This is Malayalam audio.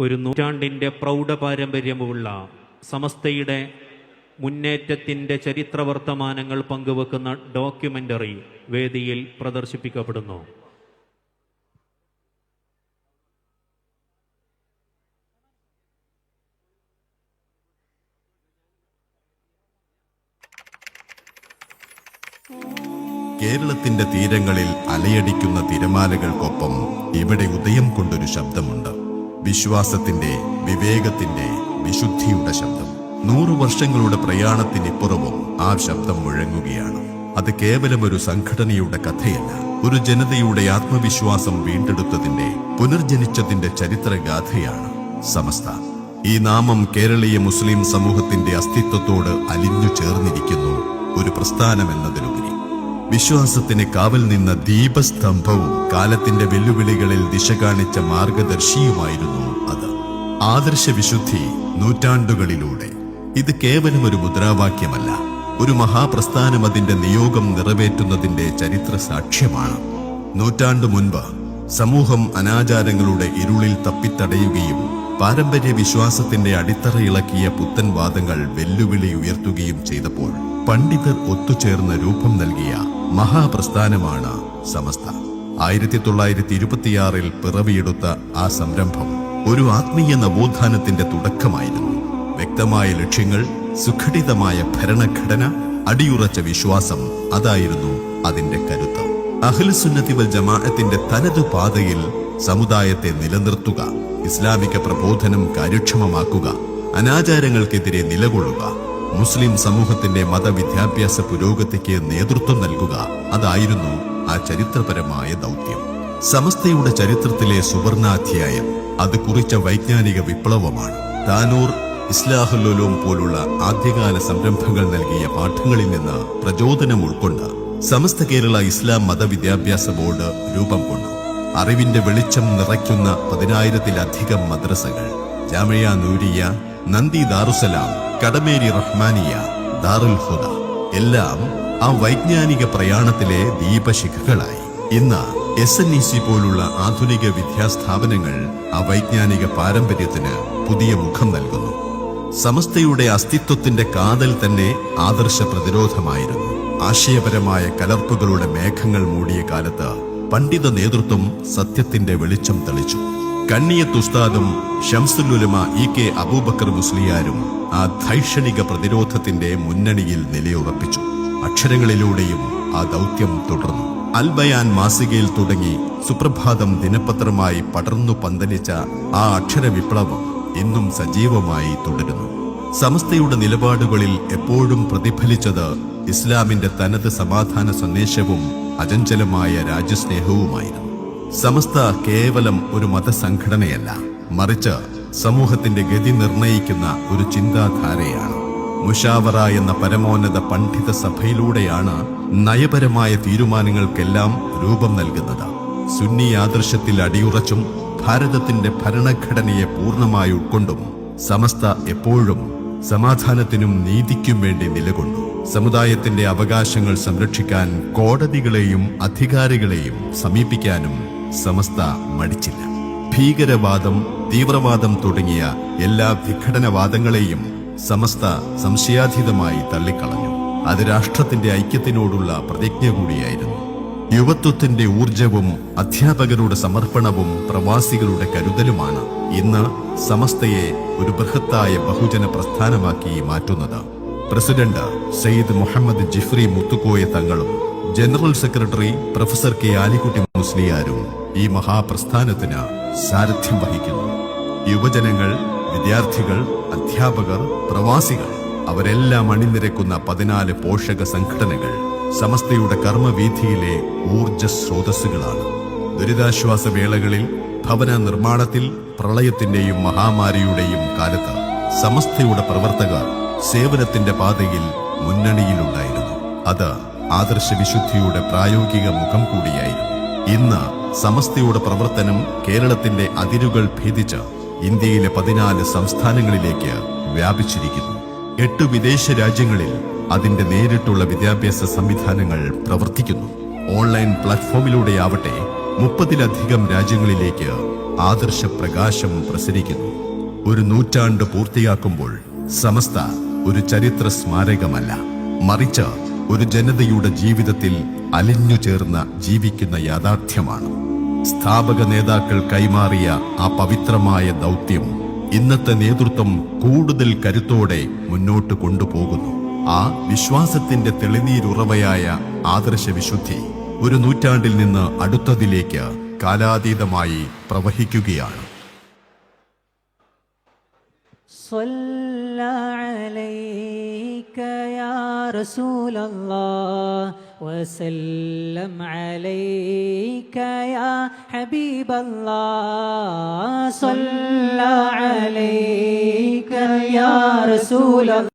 ഒരു നൂറ്റാണ്ടിൻ്റെ പ്രൗഢപാരമ്പര്യമുള്ള സമസ്തയുടെ മുന്നേറ്റത്തിൻ്റെ ചരിത്രവർത്തമാനങ്ങൾ പങ്കുവെക്കുന്ന ഡോക്യുമെൻ്ററി വേദിയിൽ പ്രദർശിപ്പിക്കപ്പെടുന്നു. കേരളത്തിന്റെ തീരങ്ങളിൽ അലയടിക്കുന്ന തിരമാലകൾക്കൊപ്പം ഇവിടെ ഉദയം കൊണ്ടൊരു ശബ്ദമുണ്ട്. വിശ്വാസത്തിന്റെ, വിവേകത്തിന്റെ, വിശുദ്ധിയുടെ ശബ്ദം. 100 വർഷങ്ങളുടെ പ്രയാണത്തിനിപ്പുറവും ആ ശബ്ദം മുഴങ്ങുകയാണ്. അത് കേവലം ഒരു സംഘടനയുടെ കഥയല്ല, ഒരു ജനതയുടെ ആത്മവിശ്വാസം വീണ്ടെടുത്തതിന്റെ, പുനർജനിച്ചതിന്റെ ചരിത്രഗാഥയാണ് സമസ്ത. ഈ നാമം കേരളീയ മുസ്ലിം സമൂഹത്തിന്റെ അസ്തിത്വത്തോട് അലിഞ്ഞു ചേർന്നിരിക്കുന്നു. ഒരു പ്രസ്ഥാനമെന്നതിലുപരി വിശ്വാസത്തിന് കാവൽ നിന്ന ദീപസ്തംഭവും കാലത്തിന്റെ വെല്ലുവിളികളിൽ ദിശ കാണിച്ച മാർഗദർശിയുമായിരുന്നു അത്. ആദർശവിശുദ്ധി നൂറ്റാണ്ടുകളിലൂടെ. ഇത് കേവലം ഒരു മുദ്രാവാക്യമല്ല, ഒരു മഹാപ്രസ്ഥാനം അതിന്റെ നിയോഗം നിറവേറ്റുന്നതിന്റെ ചരിത്ര സാക്ഷ്യമാണ്. നൂറ്റാണ്ടു മുൻപ് സമൂഹം അനാചാരങ്ങളുടെ ഇരുളിൽ തപ്പിത്തടയുകയും പാരമ്പര്യ വിശ്വാസത്തിന്റെ അടിത്തറ ഇളക്കിയ പുത്തൻ വാദങ്ങൾ വെല്ലുവിളി ഉയർത്തുകയും ചെയ്തപ്പോൾ പണ്ഡിതർ ഒത്തുചേർന്ന് രൂപം നൽകിയ മഹാപ്രസ്ഥാനമാണ് സമസ്ത. 1926 പിറവിയെടുത്ത ആ സംരംഭം ഒരു ആത്മീയ നവോത്ഥാനത്തിന്റെ തുടക്കമായിരുന്നു. വ്യക്തമായ ലക്ഷ്യങ്ങൾ, സുഘടിതമായ ഭരണഘടന, അടിയുറച്ച വിശ്വാസം, അതായിരുന്നു അതിന്റെ കരുത്ത്. അഹ്ലുസുന്നത്തി വൽ ജമാഅത്തിന്റെ തനതു പാതയിൽ സമുദായത്തെ നിലനിർത്തുക, ഇസ്ലാമിക പ്രബോധനം കാര്യക്ഷമമാക്കുക, അനാചാരങ്ങൾക്കെതിരെ നിലകൊള്ളുക, മുസ്ലിം സമൂഹത്തിന്റെ മതവിദ്യാഭ്യാസ പുരോഗതിക്ക് നേതൃത്വം നൽകുക, അതായിരുന്നു ആ ചരിത്രപരമായ ദൗത്യം. സമസ്തയുടെ ചരിത്രത്തിലെ സുവർണാധ്യായം അത് കുറിച്ച വൈജ്ഞാനിക വിപ്ലവമാണ്. താനൂർ, ഇസ്ലാഹുൽ ഉലൂം പോലുള്ള ആദ്യകാല സംരംഭങ്ങൾ നൽകിയ പാഠങ്ങളിൽ നിന്ന് പ്രചോദനം ഉൾക്കൊണ്ട് സമസ്ത കേരള ഇസ്ലാം മതവിദ്യാഭ്യാസ ബോർഡ് രൂപം കൊണ്ടു. അറിവിന്റെ വെളിച്ചം നിറയ്ക്കുന്ന 10,000-ലധികം മദ്രസകൾ, ജാമിഅ നൂരിയ, നന്ദി ദാറുസലാം, കടമേരി റഹ്മാനിയ, ദാറുൽ ഹുദ എല്ലാം ആ വൈജ്ഞാനിക പ്രയാണത്തിലെ ദീപശിഖകളായി. ഇന്ന് SNEC പോലുള്ള ആധുനിക വിദ്യാസ്ഥാപനങ്ങൾ ആ വൈജ്ഞാനിക പാരമ്പര്യത്തിന് പുതിയ മുഖം നൽകുന്നു. സമസ്തയുടെ അസ്തിത്വത്തിന്റെ കാതൽ തന്നെ ആദർശ പ്രതിരോധമായിരുന്നു. ആശയപരമായ കലർപ്പുകളുടെ മേഘങ്ങൾ മൂടിയ കാലത്ത് പണ്ഡിത നേതൃത്വം സത്യത്തിന്റെ വെളിച്ചം തെളിച്ചു. കണ്ണിയത്ത് ഉസ്താദും ശംസുൽ ഉലമ EK അബൂബക്കർ മുസ്ലിയാരും ആ ധൈഷണിക പ്രതിരോധത്തിന്റെ മുന്നണിയിൽ നിലയുറപ്പിച്ചു. അക്ഷരങ്ങളിലൂടെയും ആ ദൗത്യം തുടർന്നു. അൽ ബയാൻ മാസികയിൽ തുടങ്ങി സുപ്രഭാതം ദിനപത്രമായി പടർന്നു പന്തലിച്ച ആ അക്ഷര വിപ്ലവം ഇന്നും സജീവമായി തുടരുന്നു. സമസ്തയുടെ നിലപാടുകളിൽ എപ്പോഴും പ്രതിഫലിച്ചത് ഇസ്ലാമിന്റെ തനത് സമാധാന സന്ദേശവും അചഞ്ചലമായ രാജ്യസ്നേഹവുമായിരുന്നു. സമസ്ത കേവലം ഒരു മതസംഘടനയല്ല, മറിച്ച് സമൂഹത്തിന്റെ ഗതി നിർണയിക്കുന്ന ഒരു ചിന്താധാരയാണ്. മുഷാവറ എന്ന പരമോന്നത പണ്ഡിത സഭയിലൂടെയാണ് നയപരമായ തീരുമാനങ്ങൾക്കെല്ലാം രൂപം നൽകുന്നത്. സുന്നി ആദർശത്തിൽ അടിയുറച്ചും ഭാരതത്തിന്റെ ഭരണഘടനയെ പൂർണ്ണമായി ഉൾക്കൊണ്ടും സമസ്ത എപ്പോഴും സമാധാനത്തിനും നീതിക്കും വേണ്ടി നിലകൊണ്ടു. സമുദായത്തിന്റെ അവകാശങ്ങൾ സംരക്ഷിക്കാൻ കോടതികളെയും അധികാരികളെയും സമീപിക്കാനും സമസ്ത മടിച്ചില്ല. ഭീകരവാദം, തീവ്രവാദം തുടങ്ങിയ എല്ലാ വിഘടനവാദങ്ങളെയും സമസ്ത സംശയാതീതമായി തള്ളിക്കളഞ്ഞു. അത് രാഷ്ട്രത്തിന്റെ ഐക്യത്തിനോടുള്ള പ്രതിജ്ഞ കൂടിയായിരുന്നു. യുവത്വത്തിന്റെ ഊർജവും അധ്യാപകരുടെ സമർപ്പണവും പ്രവാസികളുടെ കരുതലുമാണ് ഇന്ന് സമസ്തയെ ഒരു ബൃഹത്തായ ബഹുജന പ്രസ്ഥാനമാക്കി മാറ്റുന്നത്. പ്രസിഡന്റ് സയ്യിദ് മുഹമ്മദ് ജിഫ്രി മുത്തുക്കോയ തങ്ങളും general secretary professor K Alikutty മുസ്ലിയാരും ഈ മഹാപ്രസ്ഥാനത്തിന് സാരഥ്യം വഹിക്കുന്നു. യുവജനങ്ങൾ, വിദ്യാർത്ഥികൾ, അധ്യാപകർ, പ്രവാസികൾ അവരെല്ലാം അണിനിരക്കുന്ന 14 പോഷക സംഘടനകൾ സമസ്തയുടെ കർമ്മവീഥിയിലെ ഊർജ സ്രോതസ്സുകളാണ്. ദുരിതാശ്വാസ വേളകളിൽ, ഭവന നിർമ്മാണത്തിൽ, പ്രളയത്തിന്റെയും മഹാമാരിയുടെയും കാലത്ത് സമസ്തയുടെ പ്രവർത്തകർ സേവനത്തിന്റെ പാതയിൽ മുന്നണിയിലുണ്ടായിരുന്നു. അത് ആദർശവിശുദ്ധിയുടെ പ്രായോഗിക മുഖം കൂടിയായിരുന്നു. ഇന്ന് സമസ്തയുടെ പ്രവർത്തനം കേരളത്തിന്റെ അതിരുകൾ ഭേദിച്ച് ഇന്ത്യയിലെ 14 സംസ്ഥാനങ്ങളിലേക്ക് വ്യാപിച്ചിരിക്കുന്നു. 8 വിദേശ രാജ്യങ്ങളിൽ അതിന്റെ നേരിട്ടുള്ള വിദ്യാഭ്യാസ സംവിധാനങ്ങൾ പ്രവർത്തിക്കുന്നു. ഓൺലൈൻ പ്ലാറ്റ്ഫോമിലൂടെയാവട്ടെ 30-ലധികം രാജ്യങ്ങളിലേക്ക് ആദർശപ്രകാശം പ്രസരിക്കുന്നു. ഒരു നൂറ്റാണ്ട് പൂർത്തിയാക്കുമ്പോൾ സമസ്ത ഒരു ചരിത്ര സ്മാരകമല്ല, മറിച്ച് ഒരു ജനതയുടെ ജീവിതത്തിൽ അലിഞ്ഞു ചേർന്ന് ജീവിക്കുന്ന യാഥാർത്ഥ്യമാണ്. സ്ഥാപക നേതാക്കൾ കൈമാറിയ ആ പവിത്രമായ ദൗത്യം ഇന്നത്തെ നേതൃത്വം കൂടുതൽ കരുത്തോടെ മുന്നോട്ട് കൊണ്ടുപോകുന്നു. ആ വിശ്വാസത്തിന്റെ തെളിനീരുറവയായ ആദർശവിശുദ്ധി ഒരു നൂറ്റാണ്ടിൽ നിന്ന് അടുത്തതിലേക്ക് കാലാതീതമായി പ്രവഹിക്കുകയാണ്. صلى عليك يا رسول الله وسلم عليك يا حبيب الله صلى عليك يا رسول الله